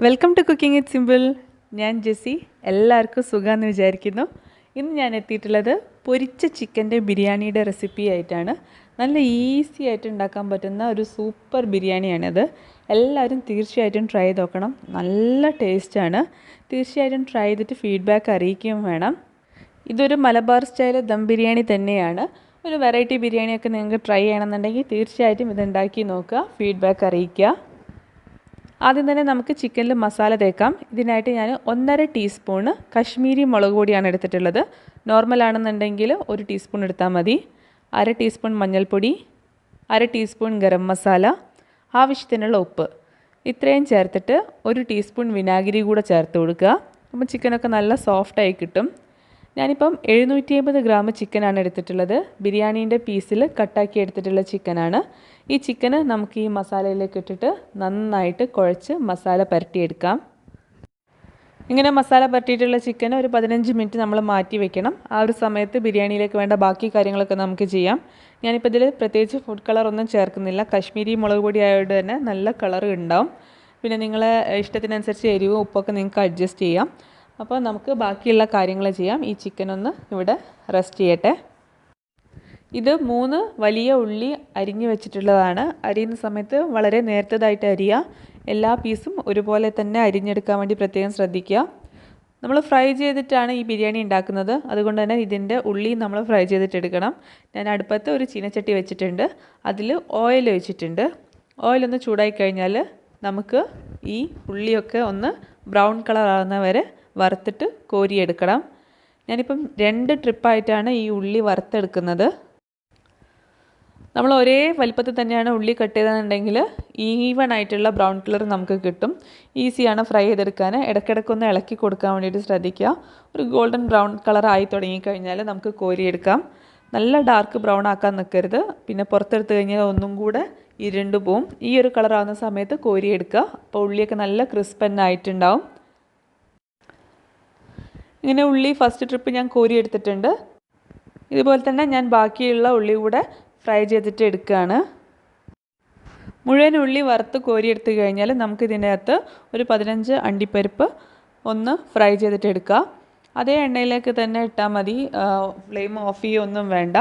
Welcome to cooking it simple. ഞാൻ Jessy. എല്ലാവർക്കും സുഖമെന്ന് വിചാരിക്കുന്നു. ഇന്ന് ഞാൻ എത്തിയിട്ടുള്ളത് പൊരിച്ച ചിക്കൻ്റെ ബിരിയാണിയുടെ റെസിപ്പി ആയിട്ടാണ്. നല്ല ഈസി ആയിട്ട് ഉണ്ടാക്കാൻ പറ്റുന്ന ഒരു സൂപ്പർ ബിരിയാണിയാണിത്. എല്ലാവരും തീർച്ചയായിട്ടും ട്രൈ ചെയ്ത് നോക്കണം. നല്ല ടേസ്റ്റാണ്. തീർച്ചയായിട്ടും ട്രൈ ചെയ്തിട്ട് ഫീഡ്ബാക്ക് അറിയിക്കുകയും വേണം. ഇതൊരു മലബാർ സ്റ്റൈൽ ദം ബിരിയാണി തന്നെയാണ്. ഒരു വെറൈറ്റി ബിരിയാണിയൊക്കെ നിങ്ങൾക്ക് ട്രൈ ചെയ്യണമെന്നുണ്ടെങ്കിൽ തീർച്ചയായിട്ടും ഇതുണ്ടാക്കി നോക്കുക, ഫീഡ്ബാക്ക് അറിയിക്കുക. ആദ്യം തന്നെ നമുക്ക് ചിക്കനിൽ മസാല തേക്കാം. ഇതിനായിട്ട് ഞാൻ 1.5 ടീസ്പൂണ് കശ്മീരി മുളക് പൊടിയാണ് എടുത്തിട്ടുള്ളത്. നോർമൽ ആണെന്നുണ്ടെങ്കിൽ 1 ടീസ്പൂൺ എടുത്താൽ മതി. 1/2 ടീസ്പൂൺ മഞ്ഞൾപ്പൊടി, 1/2 ടീസ്പൂൺ ഗരം മസാല, ആവശ്യത്തിനുള്ള ഉപ്പ്, ഇത്രയും ചേർത്തിട്ട് 1 ടീസ്പൂൺ വിനാഗിരി കൂടെ ചേർത്ത് കൊടുക്കുക. അപ്പോൾ ചിക്കനൊക്കെ നല്ല സോഫ്റ്റായി കിട്ടും. ഞാനിപ്പം 750 ഗ്രാം ചിക്കനാണ് എടുത്തിട്ടുള്ളത്. ബിരിയാണീൻ്റെ പീസിൽ കട്ടാക്കി എടുത്തിട്ടുള്ള ചിക്കനാണ്. ഈ ചിക്കന് നമുക്ക് ഈ മസാലയിലേക്ക് ഇട്ടിട്ട് നന്നായിട്ട് കുഴച്ച് മസാല പുരട്ടിയെടുക്കാം. ഇങ്ങനെ മസാല പുരട്ടിയിട്ടുള്ള ചിക്കൻ ഒരു 15 മിനിറ്റ് നമ്മൾ മാറ്റി വെക്കണം. ആ ഒരു സമയത്ത് ബിരിയാണിയിലേക്ക് വേണ്ട ബാക്കി കാര്യങ്ങളൊക്കെ നമുക്ക് ചെയ്യാം. ഞാനിപ്പോൾ ഇതിൽ പ്രത്യേകിച്ച് ഫുഡ് കളറൊന്നും ചേർക്കുന്നില്ല. കശ്മീരി മുളക് പൊടി ആയതുകൊണ്ട് തന്നെ നല്ല കളർ ഉണ്ടാവും. പിന്നെ നിങ്ങളെ ഇഷ്ടത്തിനനുസരിച്ച് എരിവും ഉപ്പൊക്കെ നിങ്ങൾക്ക് അഡ്ജസ്റ്റ് ചെയ്യാം. അപ്പോൾ നമുക്ക് ബാക്കിയുള്ള കാര്യങ്ങൾ ചെയ്യാം. ഈ ചിക്കനൊന്ന് ഇവിടെ റെസ്റ്റ് ചെയ്യട്ടെ. ഇത് 3 വലിയ ഉള്ളി അരിഞ്ഞു വെച്ചിട്ടുള്ളതാണ്. അരിയുന്ന സമയത്ത് വളരെ നേർത്തതായിട്ട് അരിയുക. എല്ലാ പീസും ഒരുപോലെ തന്നെ അരിഞ്ഞെടുക്കാൻ വേണ്ടി പ്രത്യേകം ശ്രദ്ധിക്കുക. നമ്മൾ ഫ്രൈ ചെയ്തിട്ടാണ് ഈ ബിരിയാണി ഉണ്ടാക്കുന്നത്. അതുകൊണ്ട് തന്നെ ഇതിൻ്റെ ഉള്ളി നമ്മൾ ഫ്രൈ ചെയ്തിട്ടെടുക്കണം. ഞാൻ അടുപ്പത്ത് ഒരു ചീനച്ചട്ടി വെച്ചിട്ടുണ്ട്. അതിൽ ഓയിൽ ഒഴിച്ചിട്ടുണ്ട്. ഓയിലൊന്ന് ചൂടായി കഴിഞ്ഞാൽ നമുക്ക് ഈ ഉള്ളിയൊക്കെ ഒന്ന് ബ്രൗൺ കളർ ആകുന്ന വരെ വറുത്തിട്ട് കോരിയെടുക്കണം. ഞാനിപ്പം 2 ട്രിപ്പായിട്ടാണ് ഈ ഉള്ളി വറുത്തെടുക്കുന്നത്. നമ്മൾ ഒരേ വലിപ്പത്തിൽ തന്നെയാണ് ഉള്ളി കട്ട് ചെയ്തതെന്നുണ്ടെങ്കിൽ ഈവൺ ആയിട്ടുള്ള ബ്രൗൺ കളർ നമുക്ക് കിട്ടും. ഈസിയാണ് ഫ്രൈ ചെയ്തെടുക്കാൻ. ഇടയ്ക്കിടയ്ക്കൊന്ന് ഇളക്കി കൊടുക്കാൻ വേണ്ടിയിട്ട് ശ്രദ്ധിക്കുക. ഒരു ഗോൾഡൻ ബ്രൗൺ കളർ ആയി തുടങ്ങിക്കഴിഞ്ഞാൽ നമുക്ക് കോരിയെടുക്കാം. നല്ല ഡാർക്ക് ബ്രൗൺ ആക്കാൻ നിൽക്കരുത്. പിന്നെ പുറത്തെടുത്ത് കഴിഞ്ഞാൽ ഒന്നും കൂടെ ഇരുണ്ട് പോവും. ഈ ഒരു കളർ ആവുന്ന സമയത്ത് കോരിയെടുക്കുക. അപ്പോൾ ഉള്ളിയൊക്കെ നല്ല ക്രിസ്പൻ ആയിട്ടുണ്ടാവും. ഇങ്ങനെ ഉള്ളി ഫസ്റ്റ് ട്രിപ്പ് ഞാൻ കോരി എടുത്തിട്ടുണ്ട്. ഇതുപോലെ തന്നെ ഞാൻ ബാക്കിയുള്ള ഉള്ളി കൂടെ ഫ്രൈ ചെയ്തിട്ട് എടുക്കുകയാണ്. മുഴുവൻ ഉള്ളി വറുത്ത് കോരിയെടുത്ത് കഴിഞ്ഞാൽ നമുക്ക് ഇതിൻ്റെ അകത്ത് ഒരു 15 അണ്ടിപ്പരിപ്പ് ഒന്ന് ഫ്രൈ ചെയ്തിട്ട് എടുക്കുക. അതേ എണ്ണയിലേക്ക് തന്നെ ഇട്ടാൽ മതി. ഫ്ലെയിം ഓഫ് ചെയ്യൊന്നും വേണ്ട.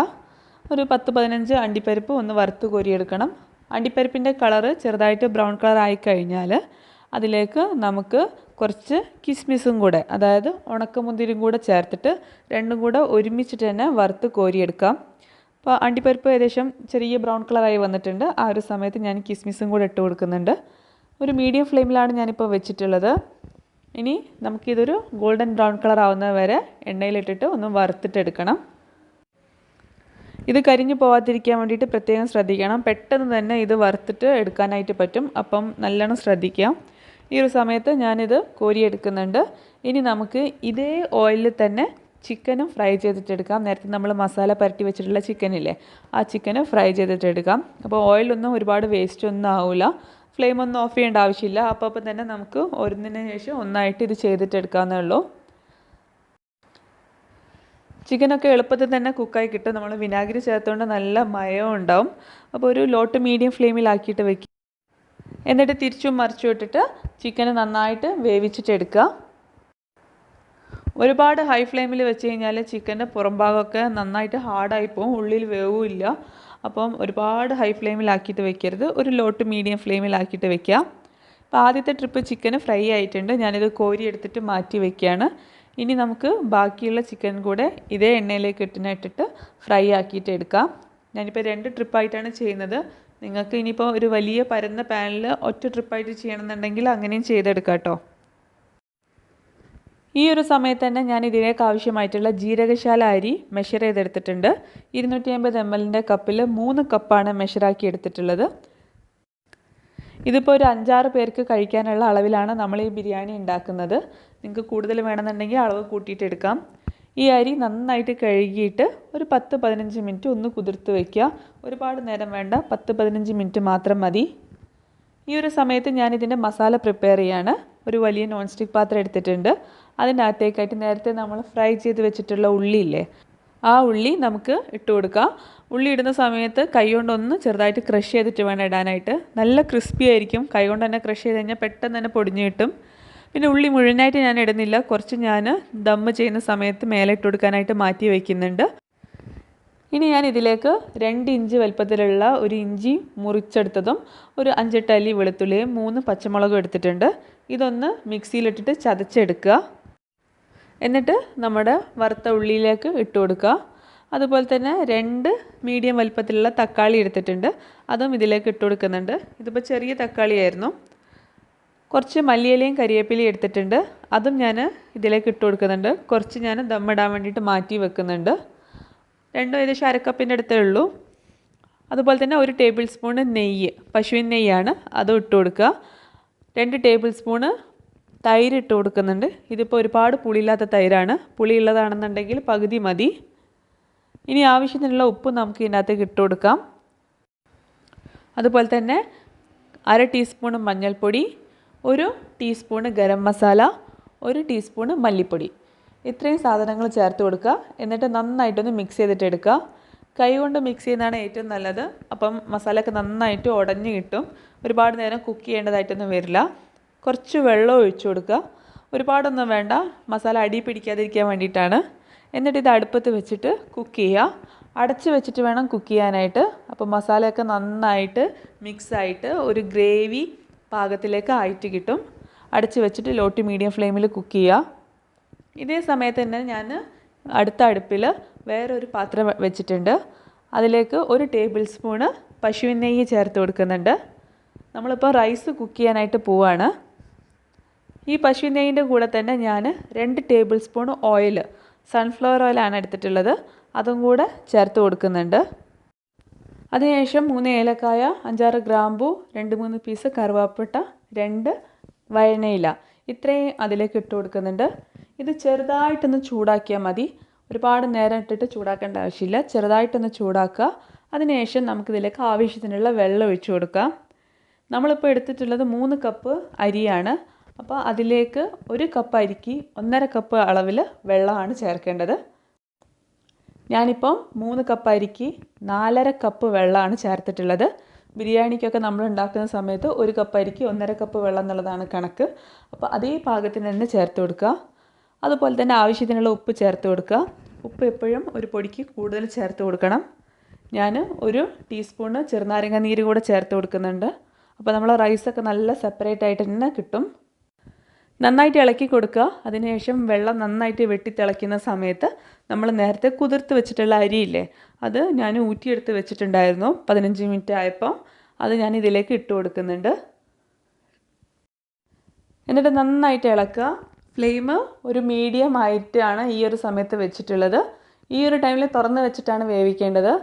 ഒരു 10-15 അണ്ടിപ്പരിപ്പ് ഒന്ന് വറുത്ത് കോരിയെടുക്കണം. അണ്ടിപ്പരിപ്പിൻ്റെ കളറ് ചെറുതായിട്ട് ബ്രൗൺ കളർ ആയിക്കഴിഞ്ഞാൽ അതിലേക്ക് നമുക്ക് കുറച്ച് കിസ്മിസും കൂടെ, അതായത് ഉണക്കമുന്തിരിയും കൂടെ ചേർത്തിട്ട് രണ്ടും കൂടെ ഒരുമിച്ചിട്ട് തന്നെ വറുത്ത് കോരിയെടുക്കാം. അപ്പോൾ അണ്ടിപ്പരിപ്പ് ഏകദേശം ചെറിയ ബ്രൗൺ കളറായി വന്നിട്ടുണ്ട്. ആ ഒരു സമയത്ത് ഞാൻ കിസ്മിസും കൂടെ ഇട്ട് കൊടുക്കുന്നുണ്ട്. ഒരു മീഡിയം ഫ്ലെയിമിലാണ് ഞാനിപ്പോൾ വെച്ചിട്ടുള്ളത്. ഇനി നമുക്കിതൊരു ഗോൾഡൻ ബ്രൗൺ കളർ ആവുന്ന വരെ എണ്ണയിലിട്ടിട്ട് ഒന്ന് വറുത്തിട്ടെടുക്കണം. ഇത് കരിഞ്ഞു പോകാതിരിക്കാൻ വേണ്ടിയിട്ട് പ്രത്യേകം ശ്രദ്ധിക്കണം. പെട്ടെന്ന് തന്നെ ഇത് വറുത്തിട്ട് എടുക്കാനായിട്ട് പറ്റും. അപ്പം നല്ലോണം ശ്രദ്ധിക്കാം. ഈ ഒരു സമയത്ത് ഞാനിത് കോരിയെടുക്കുന്നുണ്ട്. ഇനി നമുക്ക് ഇതേ ഓയിലിൽ തന്നെ ചിക്കനും ഫ്രൈ ചെയ്തിട്ടെടുക്കാം. നേരത്തെ നമ്മൾ മസാല പുരട്ടി വെച്ചിട്ടുള്ള ചിക്കനില്ലേ, ആ ചിക്കന് ഫ്രൈ ചെയ്തിട്ടെടുക്കാം. അപ്പോൾ ഓയിലൊന്നും ഒരുപാട് വേസ്റ്റ് ഒന്നും ആവില്ല. ഫ്ലെയിം ഒന്നും ഓഫ് ചെയ്യേണ്ട ആവശ്യമില്ല. അപ്പം തന്നെ നമുക്ക് ഓരോന്നിന് ശേഷം ഒന്നായിട്ട് ഇത് ചെയ്തിട്ടെടുക്കാവുന്നേ ഉള്ളൂ. ചിക്കനൊക്കെ എളുപ്പത്തിൽ തന്നെ കുക്കായി കിട്ടും. നമ്മൾ വിനാഗിരി ചേർത്തുകൊണ്ട് നല്ല മയവും ഉണ്ടാവും. അപ്പോൾ ഒരു ലോ ടു മീഡിയം ഫ്ലെയിമിലാക്കിയിട്ട് വെക്കുക. എന്നിട്ട് തിരിച്ചും മറിച്ചും ഇട്ടിട്ട് ചിക്കന് നന്നായിട്ട് വേവിച്ചിട്ടെടുക്കുക. ഒരുപാട് ഹൈ ഫ്ലെയിമിൽ വെച്ച് കഴിഞ്ഞാൽ ചിക്കൻ്റെ പുറം ഭാഗമൊക്കെ നന്നായിട്ട് ഹാർഡായി പോകും, ഉള്ളിൽ വേവില്ല. അപ്പം ഒരുപാട് ഹൈ ഫ്ലെയിമിലാക്കിയിട്ട് വെക്കരുത്. ഒരു ലോ ടു മീഡിയം ഫ്ലെയിമിലാക്കിയിട്ട് വെക്കുക. അപ്പോൾ ആദ്യത്തെ ട്രിപ്പ് ചിക്കന് ഫ്രൈ ആയിട്ടുണ്ട്. ഞാനിത് കോരി എടുത്തിട്ട് മാറ്റി വെക്കുകയാണ്. ഇനി നമുക്ക് ബാക്കിയുള്ള ചിക്കൻ കൂടെ ഇതേ എണ്ണയിലേക്ക് ഇട്ടിട്ട് ഫ്രൈ ആക്കിയിട്ട് എടുക്കാം. ഞാനിപ്പോൾ 2 ട്രിപ്പായിട്ടാണ് ചെയ്യുന്നത്. നിങ്ങൾക്ക് ഇനിയിപ്പോൾ ഒരു വലിയ പരന്ന പാനിൽ ഒറ്റ ട്രിപ്പായിട്ട് ചെയ്യണമെന്നുണ്ടെങ്കിൽ അങ്ങനെയും ചെയ്തെടുക്കാം കേട്ടോ. ഈ ഒരു സമയത്ത് തന്നെ ഞാൻ ഇതിലേക്ക് ആവശ്യമായിട്ടുള്ള ജീരകശാല അരി മെഷർ ചെയ്തെടുത്തിട്ടുണ്ട്. 250 ml കപ്പിൽ 3 കപ്പാണ് മെഷറാക്കി എടുത്തിട്ടുള്ളത്. ഇതിപ്പോൾ ഒരു 5-6 പേർക്ക് കഴിക്കാനുള്ള അളവിലാണ് നമ്മൾ ഈ ബിരിയാണി ഉണ്ടാക്കുന്നത്. നിങ്ങൾക്ക് കൂടുതൽ വേണമെന്നുണ്ടെങ്കിൽ അളവ് കൂട്ടിയിട്ട് എടുക്കാം. ഈ അരി നന്നായിട്ട് കഴുകിയിട്ട് ഒരു 10-15 മിനിറ്റ് ഒന്ന് കുതിർത്ത് വയ്ക്കുക. ഒരുപാട് നേരം വേണ്ട, 10-15 മിനിറ്റ് മാത്രം മതി. ഈ ഒരു സമയത്ത് ഞാനിതിൻ്റെ മസാല പ്രിപ്പയർ ചെയ്യാണ്. ഒരു വലിയ നോൺ സ്റ്റിക്ക് പാത്രം എടുത്തിട്ടുണ്ട്. അതിനകത്തേക്കായിട്ട് നേരത്തെ നമ്മൾ ഫ്രൈ ചെയ്ത് വെച്ചിട്ടുള്ള ഉള്ളിയില്ലേ, ആ ഉള്ളി നമുക്ക് ഇട്ട് കൊടുക്കാം. ഉള്ളി ഇടുന്ന സമയത്ത് കൈകൊണ്ടൊന്ന് ചെറുതായിട്ട് ക്രഷ് ചെയ്തിട്ട് വേണം ഇടാനായിട്ട്. നല്ല ക്രിസ്പി ആയിരിക്കും. കൈകൊണ്ട് തന്നെ ക്രഷ് ചെയ്ത് കഴിഞ്ഞാൽ പെട്ടെന്ന് തന്നെ പൊടിഞ്ഞ് കിട്ടും. പിന്നെ ഉള്ളി മുഴുവനായിട്ട് ഞാൻ ഇടുന്നില്ല, കുറച്ച് ഞാൻ ദമ്മ് ചെയ്യുന്ന സമയത്ത് മേലെ ഇട്ട് കൊടുക്കാനായിട്ട് മാറ്റി വയ്ക്കുന്നുണ്ട്. ഇനി ഞാൻ ഇതിലേക്ക് 2 ഇഞ്ച് വലുപ്പത്തിലുള്ള ഒരു ഇഞ്ചി മുറിച്ചെടുത്തതും ഒരു 5-8 അല്ലി വെളുത്തുള്ളിയും 3 പച്ചമുളകും എടുത്തിട്ടുണ്ട്. ഇതൊന്ന് മിക്സിയിലിട്ടിട്ട് ചതച്ചെടുക്കുക. എന്നിട്ട് നമ്മുടെ വറുത്ത ഉള്ളിയിലേക്ക് ഇട്ട് കൊടുക്കുക. അതുപോലെ തന്നെ 2 മീഡിയം വലുപ്പത്തിലുള്ള തക്കാളി എടുത്തിട്ടുണ്ട്, അതും ഇതിലേക്ക് ഇട്ട് കൊടുക്കുന്നുണ്ട്. ഇതിപ്പോൾ ചെറിയ തക്കാളിയായിരുന്നു. കുറച്ച് മല്ലിയിലയും കരിവേപ്പിലയും എടുത്തിട്ടുണ്ട്, അതും ഞാൻ ഇതിലേക്ക് ഇട്ട് കൊടുക്കുന്നുണ്ട്. കുറച്ച് ഞാൻ ദമ്മിടാൻ വേണ്ടിയിട്ട് മാറ്റി വെക്കുന്നുണ്ട്. രണ്ടും ഏകദേശം അരക്കപ്പിൻ്റെ അടുത്തേ ഉള്ളൂ. അതുപോലെ തന്നെ 1 ടേബിൾ സ്പൂണ് നെയ്യ്, പശുവിൻ നെയ്യാണ്, അതും ഇട്ട് കൊടുക്കുക. 2 ടേബിൾ സ്പൂണ് തൈര് ഇട്ട് കൊടുക്കുന്നുണ്ട്. ഇതിപ്പോൾ ഒരുപാട് പുളിയില്ലാത്ത തൈരാണ്, പുളിയുള്ളതാണെന്നുണ്ടെങ്കിൽ പകുതി മതി. ഇനി ആവശ്യത്തിനുള്ള ഉപ്പ് നമുക്ക് ഇതിനകത്തേക്ക് ഇട്ട് കൊടുക്കാം. അതുപോലെ തന്നെ 1/2 ടീസ്പൂണ് മഞ്ഞൾപ്പൊടി, 1 ടീസ്പൂണ് ഗരം മസാല, 1 ടീസ്പൂണ് മല്ലിപ്പൊടി. ഇത്രയും സാധനങ്ങൾ ചേർത്ത് കൊടുക്കുക. എന്നിട്ട് നന്നായിട്ടൊന്ന് മിക്സ് ചെയ്തിട്ട് എടുക്കുക. കൈ കൊണ്ട് മിക്സ് ചെയ്യുന്നതാണ് ഏറ്റവും നല്ലത്. അപ്പം മസാലയൊക്കെ നന്നായിട്ട് ഉടഞ്ഞ് കിട്ടും. ഒരുപാട് നേരം കുക്ക് ചെയ്യേണ്ടതായിട്ടൊന്നും വരില്ല. കുറച്ച് വെള്ളം ഒഴിച്ചു കൊടുക്കുക, ഒരുപാടൊന്നും വേണ്ട, മസാല അടി പിടിക്കാതിരിക്കാൻ വേണ്ടിയിട്ടാണ്. എന്നിട്ട് ഇത് അടുപ്പത്ത് വെച്ചിട്ട് കുക്ക് ചെയ്യുക. അടച്ച് വെച്ചിട്ട് വേണം കുക്ക് ചെയ്യാനായിട്ട്. അപ്പോൾ മസാലയൊക്കെ നന്നായിട്ട് മിക്സായിട്ട് ഒരു ഗ്രേവി പാകത്തിലേക്ക് ആയിട്ട് കിട്ടും. അടച്ച് വെച്ചിട്ട് ലോ ടു മീഡിയം ഫ്ലെയിമിൽ കുക്ക് ചെയ്യുക. ഇതേ സമയത്ത് തന്നെ ഞാൻ അടുത്ത അടുപ്പിൽ വേറൊരു പാത്രം വെച്ചിട്ടുണ്ട്. അതിലേക്ക് 1 ടേബിൾ സ്പൂണ് പശുവിൻ നെയ്യ് ചേർത്ത് കൊടുക്കുന്നുണ്ട്. നമ്മളിപ്പോൾ റൈസ് കുക്ക് ചെയ്യാനായിട്ട് പോവാണ്. ഈ പശുവിൻ നെയ്യിൻ്റെ കൂടെ തന്നെ ഞാൻ 2 ടേബിൾ സ്പൂൺ ഓയിൽ, സൺഫ്ലവർ ഓയിലാണ് എടുത്തിട്ടുള്ളത്, അതും കൂടെ ചേർത്ത് കൊടുക്കുന്നുണ്ട്. അതിനുശേഷം 3 ഏലക്കായ, 5-6 ഗ്രാമ്പു, 2-3 പീസ് കറുവാപ്പട്ട, 2 വഴനയില, ഇത്രയും അതിലേക്ക് ഇട്ട് കൊടുക്കുന്നുണ്ട്. ഇത് ചെറുതായിട്ടൊന്ന് ചൂടാക്കിയാൽ മതി, ഒരുപാട് നേരം ഇട്ടിട്ട് ചൂടാക്കേണ്ട ആവശ്യമില്ല. ചെറുതായിട്ടൊന്ന് ചൂടാക്കുക. അതിനുശേഷം നമുക്കിതിലേക്ക് ആവശ്യത്തിനുള്ള വെള്ളം ഒഴിച്ചു കൊടുക്കാം. നമ്മളിപ്പോൾ എടുത്തിട്ടുള്ളത് 3 കപ്പ് അരിയാണ്. അപ്പോൾ അതിലേക്ക് 1 കപ്പ് അരിക്ക് 1.5 കപ്പ് അളവിൽ വെള്ളമാണ് ചേർക്കേണ്ടത്. ഞാനിപ്പം 3 കപ്പ് അരിക്ക് 4.5 കപ്പ് വെള്ളമാണ് ചേർത്തിട്ടുള്ളത്. ബിരിയാണിക്കൊക്കെ നമ്മൾ ഉണ്ടാക്കുന്ന സമയത്ത് 1 കപ്പ് അരിക്ക് 1.5 കപ്പ് വെള്ളം എന്നുള്ളതാണ് കണക്ക്. അപ്പോൾ അതേ പാകത്തിന് തന്നെ ചേർത്ത് കൊടുക്കുക. അതുപോലെ തന്നെ ആവശ്യത്തിനുള്ള ഉപ്പ് ചേർത്ത് കൊടുക്കുക. ഉപ്പ് എപ്പോഴും ഒരു പൊടിക്ക് കൂടുതൽ ചേർത്ത് കൊടുക്കണം. ഞാൻ 1 ടീസ്പൂണ് ചെറുനാരങ്ങ നീര് കൂടെ ചേർത്ത് കൊടുക്കുന്നുണ്ട്. അപ്പോൾ നമ്മൾ റൈസൊക്കെ നല്ല സെപ്പറേറ്റ് ആയിട്ട് തന്നെ കിട്ടും. നന്നായിട്ട് ഇളക്കി കൊടുക്കുക. അതിനുശേഷം വെള്ളം നന്നായിട്ട് വെട്ടിത്തിളയ്ക്കുന്ന സമയത്ത് നമ്മൾ നേരത്തെ കുതിർത്ത് വെച്ചിട്ടുള്ള അരിയില്ലേ, അത് ഞാൻ ഊറ്റിയെടുത്ത് വെച്ചിട്ടുണ്ടായിരുന്നു. 15 മിനിറ്റ് ആയപ്പോൾ അത് ഞാൻ ഇതിലേക്ക് ഇട്ട് കൊടുക്കുന്നുണ്ട്. എന്നിട്ട് നന്നായിട്ട് ഇളക്കുക. ഫ്ലെയിം ഒരു മീഡിയം ആയിട്ടാണ് ഈ ഒരു സമയത്ത് വെച്ചിട്ടുള്ളത്. ഈ ഒരു ടൈമിൽ തുറന്ന് വെച്ചിട്ടാണ് വേവിക്കേണ്ടത്.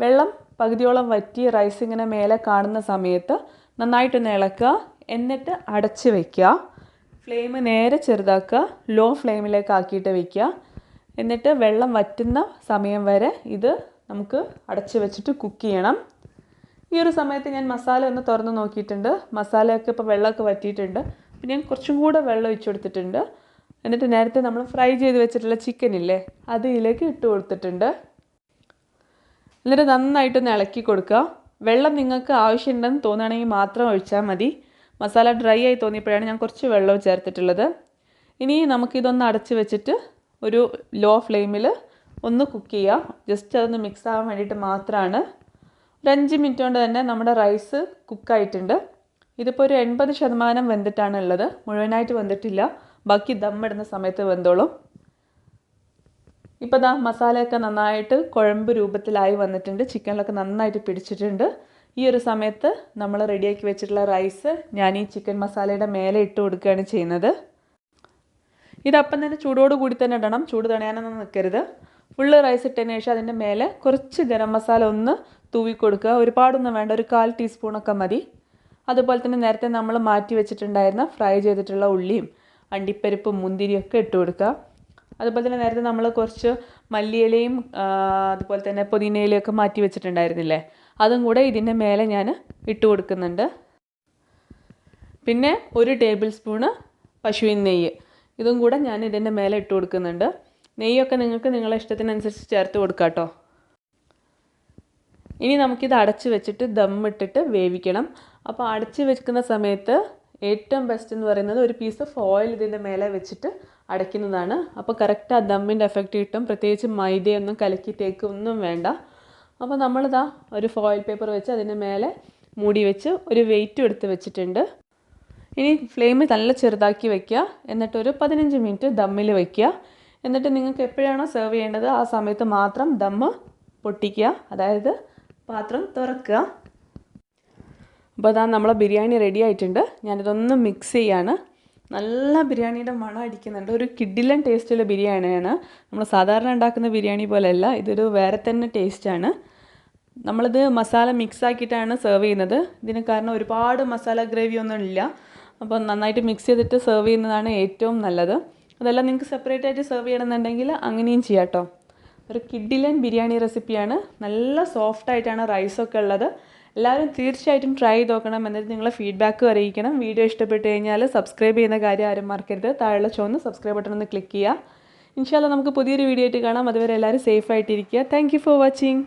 വെള്ളം പകുതിയോളം വറ്റി റൈസ് ഇങ്ങനെ മേലെ കാണുന്ന സമയത്ത് നന്നായിട്ടൊന്ന് ഇളക്കുക. എന്നിട്ട് അടച്ച് വയ്ക്കുക. ഫ്ലെയിം നേരെ ചെറുതാക്കുക, ലോ ഫ്ലെയിമിലേക്ക് ആക്കിയിട്ട് വയ്ക്കുക. എന്നിട്ട് വെള്ളം വറ്റുന്ന സമയം വരെ ഇത് നമുക്ക് അടച്ച് വെച്ചിട്ട് കുക്ക് ചെയ്യണം. ഈ ഒരു സമയത്ത് ഞാൻ മസാല ഒന്ന് തുറന്ന് നോക്കിയിട്ടുണ്ട്. മസാലയൊക്കെ ഇപ്പോൾ വെള്ളമൊക്കെ വറ്റിയിട്ടുണ്ട്. പിന്നെ ഞാൻ കുറച്ചും കൂടെ വെള്ളം ഒഴിച്ചു കൊടുത്തിട്ടുണ്ട്. എന്നിട്ട് നേരത്തെ നമ്മൾ ഫ്രൈ ചെയ്ത് വെച്ചിട്ടുള്ള ചിക്കൻ ഇല്ലേ, അത് ഇതിലേക്ക് ഇട്ട് കൊടുത്തിട്ടുണ്ട്. എന്നിട്ട് നന്നായിട്ടൊന്ന് ഇളക്കി കൊടുക്കുക. വെള്ളം നിങ്ങൾക്ക് ആവശ്യമുണ്ടെന്ന് തോന്നുകയാണെങ്കിൽ മാത്രം ഒഴിച്ചാൽ മതി. മസാല ഡ്രൈ ആയി തോന്നിയപ്പോഴാണ് ഞാൻ കുറച്ച് വെള്ളം ചേർത്തിട്ടുള്ളത്. ഇനി നമുക്കിതൊന്ന് അടച്ച് വെച്ചിട്ട് ഒരു ലോ ഫ്ലെയിമിൽ ഒന്ന് കുക്ക് ചെയ്യാം. ജസ്റ്റ് അതൊന്ന് മിക്സ് ആവാൻ വേണ്ടിയിട്ട് മാത്രമാണ്. ഒരു 5 മിനിറ്റ് കൊണ്ട് തന്നെ നമ്മുടെ റൈസ് കുക്കായിട്ടുണ്ട്. ഇതിപ്പോൾ ഒരു 80% വെന്തിട്ടാണ് ഉള്ളത്, മുഴുവനായിട്ട് വെന്തിട്ടില്ല. ബാക്കി ദമ്മിടുന്ന സമയത്ത് വെന്തോളും. ഇപ്പോൾ ദാ മസാലയൊക്കെ നന്നായിട്ട് കുഴമ്പ് രൂപത്തിലായി വന്നിട്ടുണ്ട്. ചിക്കനിലൊക്കെ നന്നായിട്ട് പിടിച്ചിട്ടുണ്ട്. ഈ ഒരു സമയത്ത് നമ്മൾ റെഡിയാക്കി വെച്ചിട്ടുള്ള റൈസ് ഞാൻ ഈ ചിക്കൻ മസാലയുടെ മേലെ ഇട്ട് കൊടുക്കുകയാണ് ചെയ്യുന്നത്. ഇതപ്പം തന്നെ ചൂടോട് കൂടി തന്നെ ഇടണം, ചൂട് തണയാനൊന്നും നിൽക്കരുത്. ഫുള്ള് റൈസ് ഇട്ടതിന് ശേഷം അതിൻ്റെ മേലെ കുറച്ച് ഗരം മസാല ഒന്ന് തൂവി കൊടുക്കുക. ഒരുപാടൊന്നും വേണ്ട, ഒരു 1/4 ടീസ്പൂണൊക്കെ മതി. അതുപോലെ തന്നെ നേരത്തെ നമ്മൾ മാറ്റി വെച്ചിട്ടുണ്ടായിരുന്ന ഫ്രൈ ചെയ്തിട്ടുള്ള ഉള്ളിയും അണ്ടിപ്പരിപ്പും മുന്തിരിയൊക്കെ ഇട്ട് കൊടുക്കുക. അതുപോലെ തന്നെ നേരത്തെ നമ്മൾ കുറച്ച് മല്ലിയിലയും അതുപോലെ തന്നെ പുതിനയിലയൊക്കെ മാറ്റി വെച്ചിട്ടുണ്ടായിരുന്നില്ലേ, അതും കൂടെ ഇതിൻ്റെ മേലെ ഞാൻ ഇട്ട് കൊടുക്കുന്നുണ്ട്. പിന്നെ 1 ടേബിൾ സ്പൂണ് പശുവിൻ നെയ്യ്, ഇതും കൂടെ ഞാൻ ഇതിൻ്റെ മേലെ ഇട്ട് കൊടുക്കുന്നുണ്ട്. നെയ്യൊക്കെ നിങ്ങൾക്ക് നിങ്ങളുടെ ഇഷ്ടത്തിനനുസരിച്ച് ചേർത്ത് കൊടുക്കാം കേട്ടോ. ഇനി നമുക്കിത് അടച്ച് വെച്ചിട്ട് ദമ്മിട്ടിട്ട് വേവിക്കണം. അപ്പോൾ അടച്ച് വെക്കുന്ന സമയത്ത് ഏറ്റവും ബെസ്റ്റ് എന്ന് പറയുന്നത് ഒരു പീസ് ഓഫ് ഓയിൽ ഇതിൻ്റെ മേലെ വെച്ചിട്ട് അടയ്ക്കുന്നതാണ്. അപ്പോൾ കറക്റ്റ് ആ ദമ്മിൻ്റെ എഫക്റ്റ് കിട്ടും. പ്രത്യേകിച്ച് മൈദയൊന്നും കലക്കി തേക്കൊന്നും വേണ്ട. അപ്പോൾ നമ്മളിതാ ഒരു ഫോയിൽ പേപ്പർ വെച്ച് അതിൻ്റെ മേലെ മൂടി വെച്ച് ഒരു വെയിറ്റും എടുത്ത് വെച്ചിട്ടുണ്ട്. ഇനി ഫ്ലെയിം നല്ല ചെറുതാക്കി വയ്ക്കുക. എന്നിട്ടൊരു 15 മിനിറ്റ് ദമ്മിൽ വയ്ക്കുക. എന്നിട്ട് നിങ്ങൾക്ക് എപ്പോഴാണോ സെർവ് ചെയ്യേണ്ടത് ആ സമയത്ത് മാത്രം ദമ്മ് പൊട്ടിക്കുക, അതായത് പാത്രം തുറക്കുക. അപ്പോൾ അതാ നമ്മളെ ബിരിയാണി റെഡി ആയിട്ടുണ്ട്. ഞാനിതൊന്ന് മിക്സ് ചെയ്യാണ്. നല്ല ബിരിയാണിയുടെ മണം അടിക്കുന്നുണ്ട്. ഒരു കിഡിലൻ ടേസ്റ്റുള്ള ബിരിയാണിയാണ്. നമ്മൾ സാധാരണ ഉണ്ടാക്കുന്ന ബിരിയാണി പോലെയല്ല, ഇതൊരു വേറെ തന്നെ ടേസ്റ്റാണ്. നമ്മളിത് മസാല മിക്സ് ആക്കിയിട്ടാണ് സെർവ് ചെയ്യുന്നത്. ഇതിന് കാരണം ഒരുപാട് മസാല ഗ്രേവി ഒന്നും ഇല്ല. അപ്പോൾ നന്നായിട്ട് മിക്സ് ചെയ്തിട്ട് സെർവ് ചെയ്യുന്നതാണ് ഏറ്റവും നല്ലത്. അതെല്ലാം നിങ്ങൾക്ക് സെപ്പറേറ്റ് ആയിട്ട് സെർവ് ചെയ്യണമെന്നുണ്ടെങ്കിൽ അങ്ങനെയും ചെയ്യാം കേട്ടോ. ഒരു കിഡിലൻ ബിരിയാണി റെസിപ്പിയാണ്. നല്ല സോഫ്റ്റായിട്ടാണ് റൈസൊക്കെ ഉള്ളത്. എല്ലാവരും തീർച്ചയായിട്ടും ട്രൈ ചെയ്ത് നോക്കണം. എന്നിട്ട് നിങ്ങളെ ഫീഡ്ബാക്ക് അറിയിക്കണം. വീഡിയോ ഇഷ്ടപ്പെട്ട് കഴിഞ്ഞാൽ സബ്സ്ക്രൈബ് ചെയ്യുന്ന കാര്യം ആരും മറക്കരുത്. താഴെ ചുവന്ന സബ്സ്ക്രൈബ് ബട്ടൺ ഒന്ന് ക്ലിക്ക് ചെയ്യുക. ഇൻഷാല്ലാ നമുക്ക് പുതിയൊരു വീഡിയോ ആയിട്ട് കാണാം. അതുവരെ എല്ലാവരും സേഫ് ആയിട്ടിരിക്കുക. Thank you for watching.